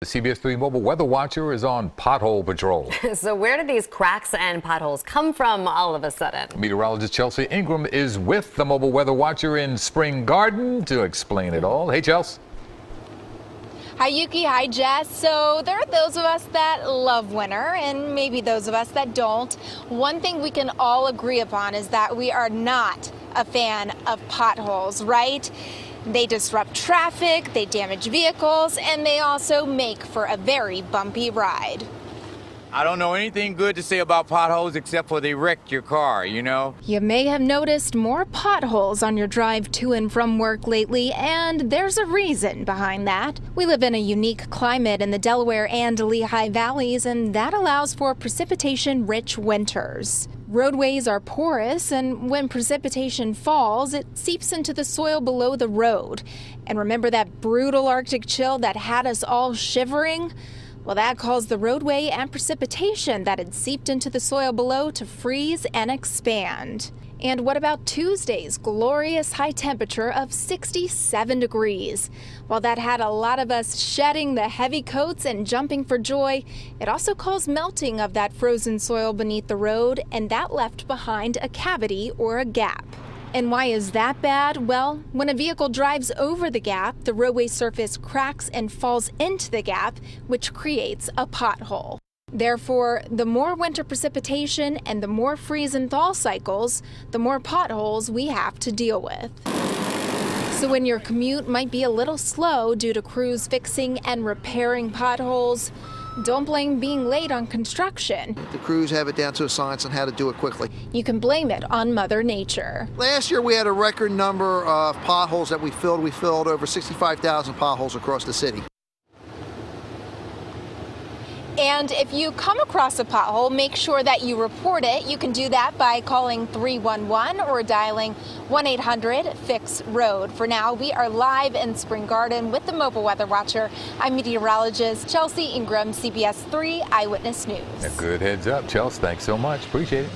CBS 3 Mobile Weather Watcher is on pothole patrol. So where did these cracks and potholes come from all of a sudden? Meteorologist Chelsea Ingram is with the Mobile Weather Watcher in Spring Garden to explain it all. Hey, Chelsea. Hi, Yuki. Hi, Jess. So there are those of us that love winter and maybe those of us that don't. One thing we can all agree upon is that we are not a fan of potholes, right? They disrupt traffic, they damage vehicles, and they also make for a very bumpy ride. I don't know anything good to say about potholes except for they wreck your car, you know? You may have noticed more potholes on your drive to and from work lately, and there's a reason behind that. We live in a unique climate in the Delaware and Lehigh valleys, and that allows for precipitation-rich winters. Roadways are porous, and when precipitation falls, it seeps into the soil below the road. And remember that brutal Arctic chill that had us all shivering? Well, that caused the roadway and precipitation that had seeped into the soil below to freeze and expand. And what about Tuesday's glorious high temperature of 67 degrees? While that had a lot of us shedding the heavy coats and jumping for joy, it also caused melting of that frozen soil beneath the road, and that left behind a cavity or a gap. And why is that bad? Well, when a vehicle drives over the gap, the roadway surface cracks and falls into the gap, which creates a pothole. Therefore, the more winter precipitation and the more freeze and thaw cycles, the more potholes we have to deal with. So when your commute might be a little slow due to crews fixing and repairing potholes, don't blame being late on construction. The crews have it down to a science on how to do it quickly. You can blame it on Mother Nature. Last year we had a record number of potholes that we filled. We filled over 65,000 potholes across the city. And if you come across a pothole, make sure that you report it. You can do that by calling 311 or dialing 1-800-FIX-ROAD. For now, we are live in Spring Garden with the Mobile Weather Watcher. I'm meteorologist Chelsea Ingram, CBS 3 Eyewitness News. A good heads up, Chelsea. Thanks so much. Appreciate it.